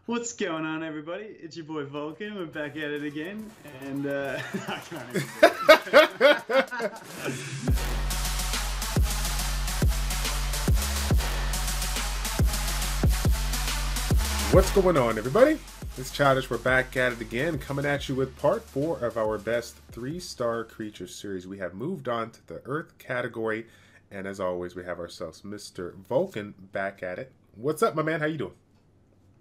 What's going on, everybody? It's your boy Volkin. We're back at it again, and I can't even do it. What's going on, everybody? It's Childish. We're back at it again, coming at you with part 4 of our best 3-star creature series. We have moved on to the Earth category, and as always, we have ourselves Mr. Volkin back at it. What's up, my man? How you doing?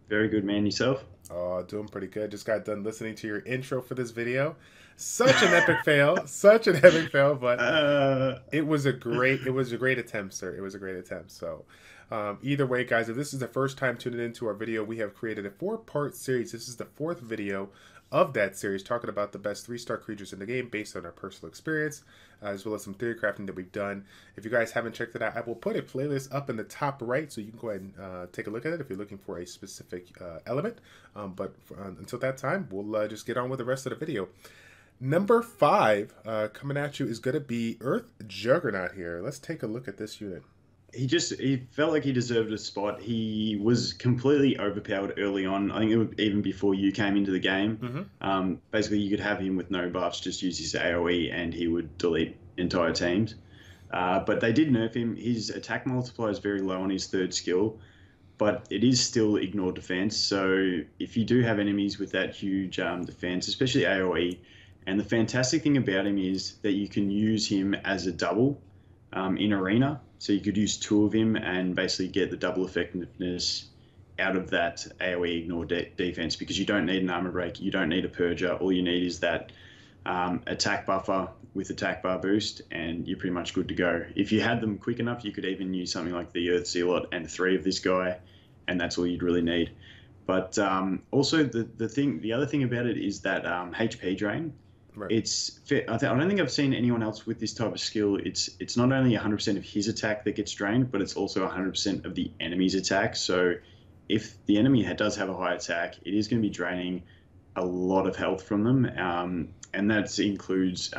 Very good, man. Yourself? Oh, doing pretty good. Just got done listening to your intro for this video. Such an epic fail. Such an epic fail, but it was a great attempt, sir. It was a great attempt. So either way, guys, if this is the first time tuning into our video, we have created a 4-part series. This is the 4th video of that series, talking about the best 3-star creatures in the game based on our personal experience, as well as some theory crafting that we've done. If you guys haven't checked it out, I will put a playlist up in the top right, so you can go ahead and take a look at it if you're looking for a specific element. Until that time, we'll just get on with the rest of the video. Number 5 coming at you is going to be Earth Juggernaut here. Let's take a look at this unit. He felt like he deserved a spot. He was completely overpowered early on. I think it was even before you came into the game. Basically, you could have him with no buffs, just use his AoE, and he would delete entire teams. But they did nerf him. His attack multiplier is very low on his 3rd skill, but it is still ignore defense. So if you do have enemies with that huge defense, especially AoE, and the fantastic thing about him is that you can use him as a double in arena. So you could use 2 of him and basically get the double effectiveness out of that AoE ignore defense, because you don't need an armor break, you don't need a purger. All you need is that attack buffer with attack bar boost, and you're pretty much good to go. If you had them quick enough, you could even use something like the Earth Zealot and 3 of this guy, and that's all you'd really need. But also the other thing about it is that HP drain. Right. I don't think I've seen anyone else with this type of skill. It's not only 100% of his attack that gets drained, but it's also 100% of the enemy's attack. So if the enemy does have a high attack, it is going to be draining a lot of health from them. And that includes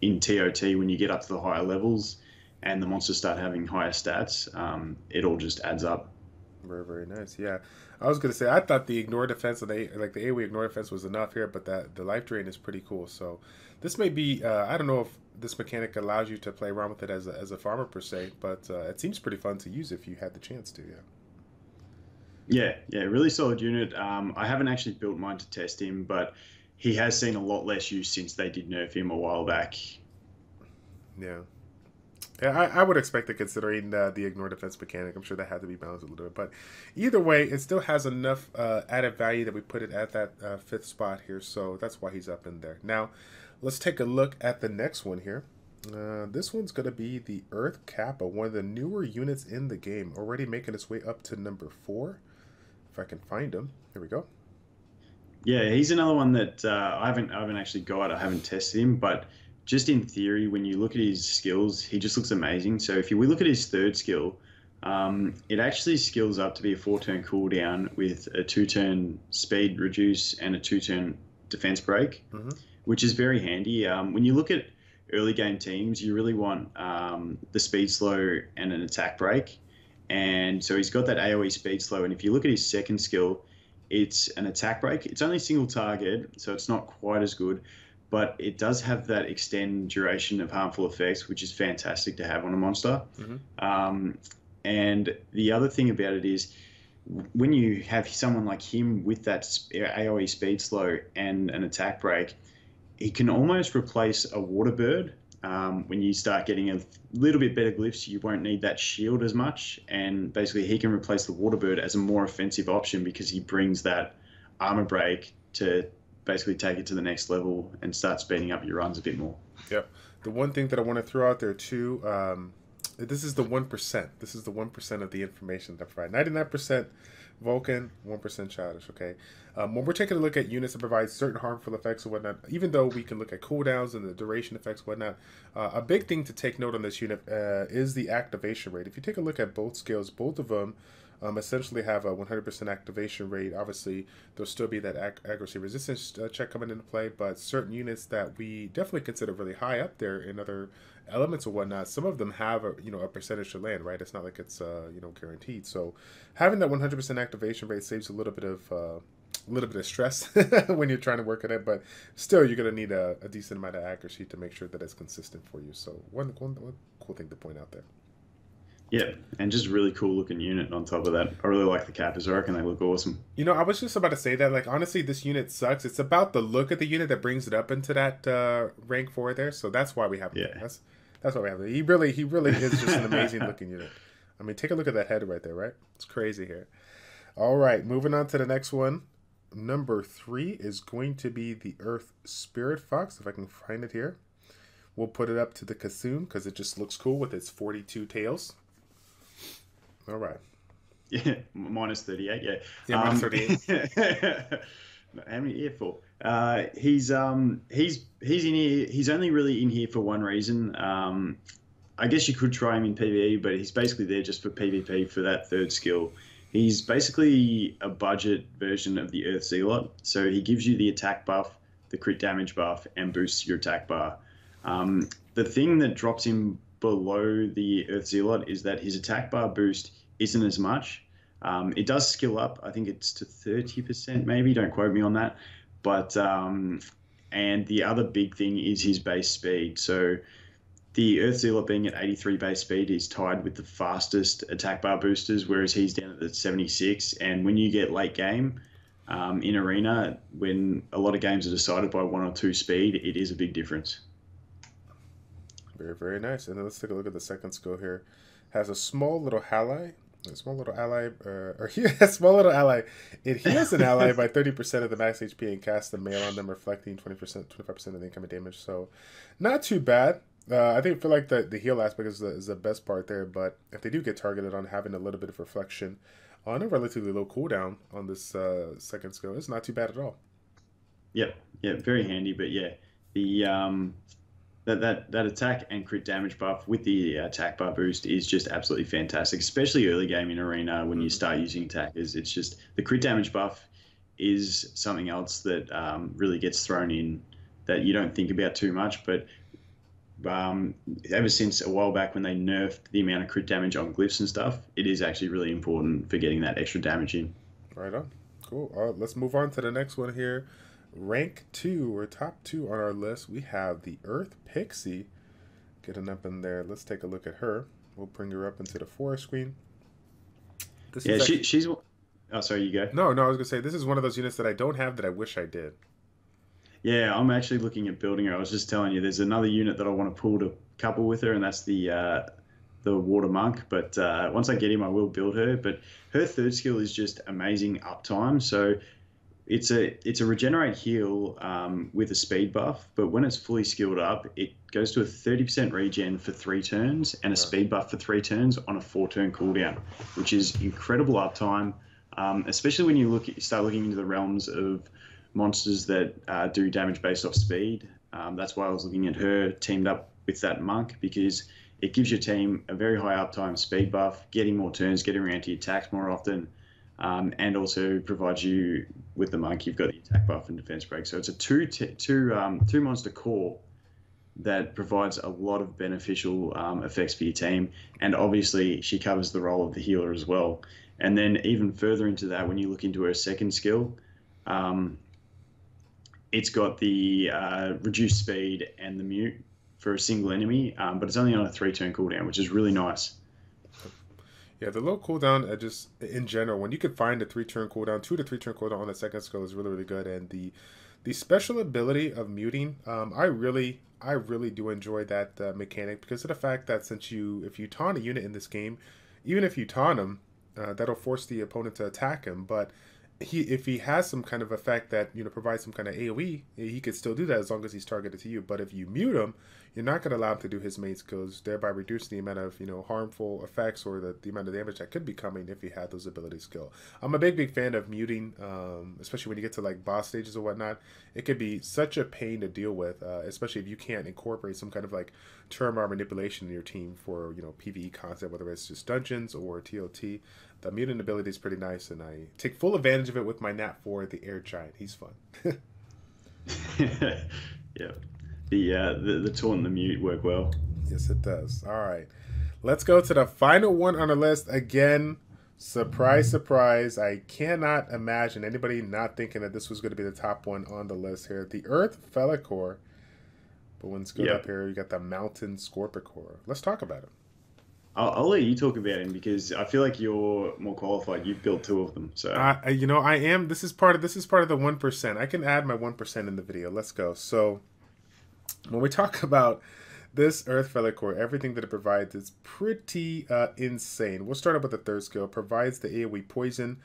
in TOT, when you get up to the higher levels and the monsters start having higher stats, it all just adds up. Very, very nice. Yeah, I was gonna say I thought the ignore defense of the AoE ignore defense was enough here, but the life drain is pretty cool. So this may be I don't know if this mechanic allows you to play around with it as a farmer per se, but it seems pretty fun to use if you had the chance to. Yeah, really solid unit. I haven't actually built mine to test him, but he has seen a lot less use since they did nerf him a while back. Yeah. Yeah, I would expect it, considering the ignore defense mechanic. I'm sure that had to be balanced a little bit. But either way, it still has enough added value that we put it at that 5th spot here. So that's why he's up in there. Now, let's take a look at the next one here. This one's going to be the Earthcap, one of the newer units in the game. Already making its way up to number 4. If I can find him. Here we go. Yeah, he's another one that I haven't actually got. I haven't tested him, but just in theory, when you look at his skills, he just looks amazing. So if we look at his 3rd skill, it actually skills up to be a 4-turn cooldown with a 2-turn speed reduce and a 2-turn defense break, which is very handy. When you look at early game teams, you really want the speed slow and an attack break. And so he's got that AoE speed slow. And if you look at his 2nd skill, it's an attack break. It's only single target, so it's not quite as good, but it does have that extend duration of harmful effects, which is fantastic to have on a monster. And the other thing about it is, when you have someone like him with that AoE speed slow and an attack break, he can almost replace a water bird. When you start getting a little bit better glyphs, you won't need that shield as much, and basically he can replace the water bird as a more offensive option, because he brings that armor break to basically take it to the next level and start speeding up your runs a bit more. Yep. The one thing that I want to throw out there too, this is the 1%. This is the 1% of the information that I provide. 99% Volkin, 1% Childish, okay? When we're taking a look at units that provide certain harmful effects and whatnot, even though we can look at cooldowns and the duration effects and whatnot, a big thing to take note on this unit is the activation rate. If you take a look at both skills, both of them essentially have a 100% activation rate. Obviously, there'll still be that accuracy resistance check coming into play, but certain units that we definitely consider really high up there in other elements or whatnot, some of them have a a percentage to land, right? It's not like it's guaranteed. So having that 100% activation rate saves a little bit of stress when you're trying to work at it, but still you're going to need a decent amount of accuracy to make sure that it's consistent for you. So one cool thing to point out there. Yeah, and just really cool looking unit on top of that. I really like the cappers. I reckon they look awesome. I was just about to say that, like, honestly, this unit sucks. It's about the look of the unit that brings it up into that rank 4 there. So that's why we have him. Yeah. That's why we have him. He really is just an amazing looking unit. I mean, take a look at that head right there, right? It's crazy here. All right, moving on to the next one. Number 3 is going to be the Earth Spirit Fox, if I can find it here. We'll put it up to the Kassoon because it just looks cool with its 42 tails. All right. Yeah, minus 38. Yeah. Yeah, minus 38. How many here for? He's in here. He's only really in here for one reason. I guess you could try him in PvE, but he's basically there just for PvP for that third skill. He's basically a budget version of the Earth Zealot. So he gives you the attack buff, the crit damage buff, and boosts your attack bar. The thing that drops him below the Earth Zealot is that his attack bar boost isn't as much. It does skill up. I think it's to 30% maybe. Don't quote me on that. But and the other big thing is his base speed. So the Earth Zealot being at 83 base speed is tied with the fastest attack bar boosters, whereas he's down at the 76. And when you get late game in Arena, when a lot of games are decided by 1 or 2 speed, it is a big difference. Very, very nice. And then let's take a look at the second skill here. Has a small little ally. A small little ally. It heals an ally by 30% of the max HP and casts a mail on them, reflecting 25% of the incoming damage. So, not too bad. I feel like the heal aspect is the best part there. But if they do get targeted on having a little bit of reflection on a relatively low cooldown on this second skill, it's not too bad at all. Yep. Yeah, very handy. But yeah, the that attack and crit damage buff with the attack bar boost is just absolutely fantastic, especially early game in Arena when you start using attackers. It's just the crit damage buff is something else that really gets thrown in that you don't think about too much. But ever since a while back when they nerfed the amount of crit damage on glyphs and stuff, it is actually really important for getting that extra damage in. Right on. Cool. All right, let's move on to the next one here. Rank 2, or top 2 on our list, we have the Earth Pixie. Getting up in there. Let's take a look at her. We'll bring her up into the forest screen. She's... Oh, sorry, you go. No, I was going to say, this is one of those units that I don't have that I wish I did. Yeah, I'm actually looking at building her. I was just telling you, there's another unit that I want to pull to couple with her, and that's the Water Monk. But once I get him, I will build her. But her third skill is just amazing uptime. So it's a regenerate heal with a speed buff, but when it's fully skilled up, it goes to a 30% regen for 3 turns and a speed buff for 3 turns on a 4-turn cooldown, which is incredible uptime, especially when you start looking into the realms of monsters that do damage based off speed. That's why I was looking at her teamed up with that monk, because it gives your team a very high uptime speed buff, getting more turns, getting around to your attacks more often, and also provides you with the monk. You've got the attack buff and defense break. So it's a two monster core that provides a lot of beneficial effects for your team. And obviously she covers the role of the healer as well. And then even further into that, when you look into her second skill, it's got the reduced speed and the mute for a single enemy, but it's only on a 3-turn cooldown, which is really nice. Yeah, the low cooldown, just in general, when you can find a 3-turn cooldown, 2 to 3-turn cooldown on the second skill is really, really good. And the special ability of muting, I really do enjoy that mechanic, because of the fact that if you taunt a unit in this game, even if you taunt him, that'll force the opponent to attack him. But if he has some kind of effect that provides some kind of AoE, he could still do that as long as he's targeted to you. But if you mute him, you're not going to allow him to do his main skills, thereby reducing the amount of, you know, harmful effects or the amount of damage that could be coming if he had those ability skill. I'm a big fan of muting, especially when you get to like boss stages or whatnot. It could be such a pain to deal with, especially if you can't incorporate some kind of like term manipulation in your team for, you know, PvE content, whether it's just dungeons or TOT. The mutant ability is pretty nice, and I take full advantage of it with my Nat 4, the Air Giant. He's fun. Yeah, the taunt and the mute work well. Yes, it does. All right, let's go to the final one on the list. Again, surprise, surprise. I cannot imagine anybody not thinking that this was going to be the top one on the list here. The Earthcap Core. But when it's good up here, you got the Mountain Scorpion Core. Let's talk about it. I'll let you talk about him because I feel like you're more qualified. You've built 2 of them, so you know, I am. This is part of the 1%. I can add my 1% in the video. Let's go. So when we talk about this Earthcap Core, everything that it provides is pretty insane. We'll start up with the 3rd skill. Provides the AoE poison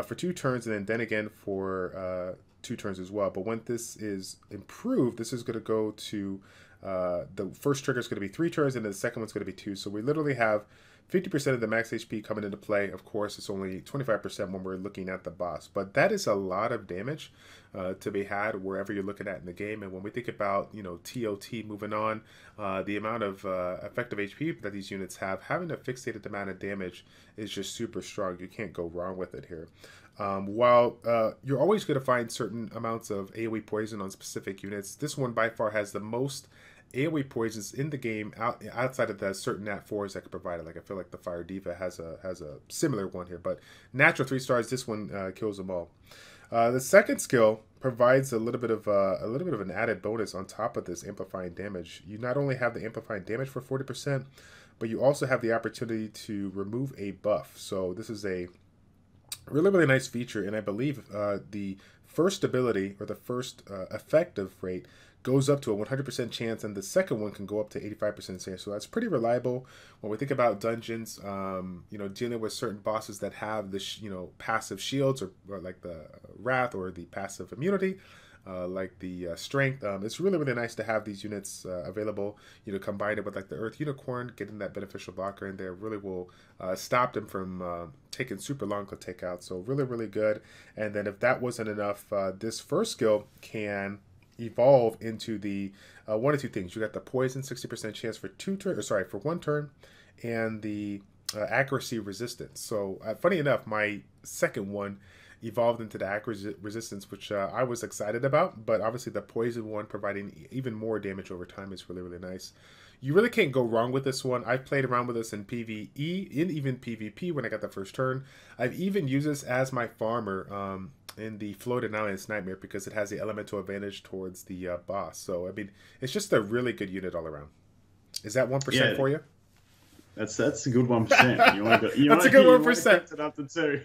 for 2 turns, and then again for 2 turns as well. But when this is improved, this is going to go to the first trigger is going to be 3 turns, and then the second one's going to be 2. So we literally have 50% of the max HP coming into play. Of course, it's only 25% when we're looking at the boss, but that is a lot of damage to be had wherever you're looking at in the game. And when we think about, you know, TOT moving on, the amount of effective HP that these units have, having a fixated amount of damage is just super strong. You can't go wrong with it here. While you're always going to find certain amounts of AoE poison on specific units, this one by far has the most AoE poisons in the game outside of the certain Nat 4s that could provide it. Like I feel like the Fire Diva has a similar one here, but natural 3 stars, this one kills them all. The second skill provides a little bit of an added bonus on top of this amplifying damage. You not only have the amplifying damage for 40%, but you also have the opportunity to remove a buff. So this is a really nice feature, and I believe the first ability or the first effective rate goes up to a 100% chance, and the second one can go up to 85% chance. So that's pretty reliable when we think about dungeons. You know, dealing with certain bosses that have this, you know, passive shields or like the Wrath or the passive immunity, like the strength. It's really nice to have these units available. You know, combined it with like the Earth Unicorn, getting that beneficial blocker in there really will stop them from taking super long to take out. So really good. And then if that wasn't enough, this first skill can evolve into the 1 or 2 things. You got the poison, 60% chance for 1 turn, and the accuracy resistance. So funny enough, my second one evolved into the accuracy resistance, which I was excited about, but obviously the poison one providing even more damage over time is really nice. You really can't go wrong with this one. I've played around with this in PvE, and even PvP when I got the first turn. I've even used this as my farmer in the Floating Islands Nightmare because it has the elemental advantage towards the boss. So, I mean, it's just a really good unit all around. Is that 1% for you? That's a good 1%. That's a good 1%. It up to 2.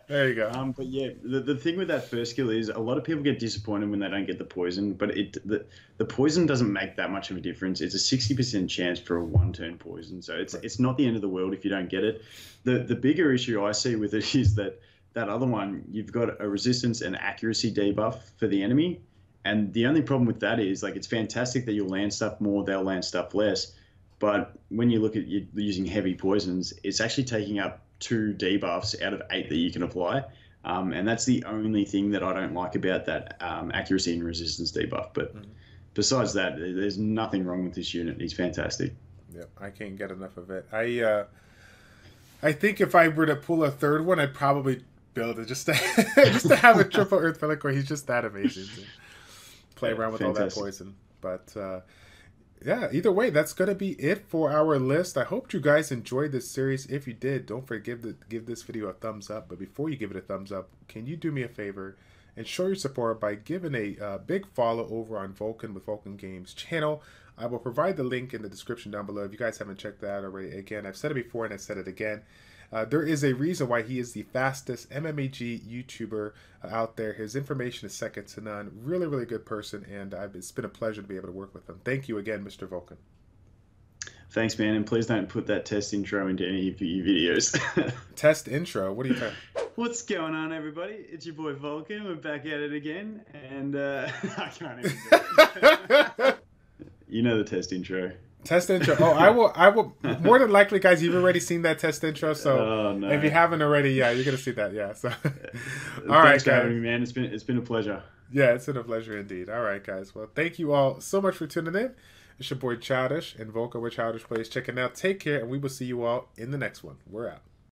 There you go. But yeah, the thing with that first skill is a lot of people get disappointed when they don't get the poison, but the poison doesn't make that much of a difference. It's a 60% chance for a 1-turn poison, so it's not the end of the world if you don't get it. The bigger issue I see with it is that other one, you've got a resistance and accuracy debuff for the enemy, and the only problem with that is like it's fantastic that you'll land stuff more, they'll land stuff less. But when you look at you using heavy poisons, it's actually taking up 2 debuffs out of 8 that you can apply. And that's the only thing that I don't like about that accuracy and resistance debuff. But besides that, there's nothing wrong with this unit. He's fantastic. Yep, I can't get enough of it. I think if I were to pull a third one, I'd probably build it just to have a triple Earthcap Core. He's just that amazing to play around with all that poison. But yeah, either way, that's going to be it for our list. I hope you guys enjoyed this series. If you did, don't forget to give this video a thumbs up. But before you give it a thumbs up, can you do me a favor and show your support by giving a big follow over on Volkin with Volkin Games channel? I will provide the link in the description down below if you guys haven't checked that out already. Again, I've said it before and I said it again. There is a reason why he is the fastest MMAG YouTuber out there. His information is second to none. Really good person, and it's been a pleasure to be able to work with him. Thank you again, Mr. Volkin. Thanks, man, and please don't put that test intro into any of your videos. Test intro? What are you talking? What's going on, everybody? It's your boy Volkin. We're back at it again, and I can't even do it. You know the test intro. Test intro. Oh, I will. More than likely, guys, you've already seen that test intro. So no. if you haven't already, yeah, you're gonna see that. Yeah. So, all right, Thanks for guys. having me, man. It's been a pleasure. Yeah, it's been a pleasure indeed. All right, guys. Well, thank you all so much for tuning in. It's your boy Childish and Volkin with Childish Plays. Checking out. Take care, and we will see you all in the next one. We're out.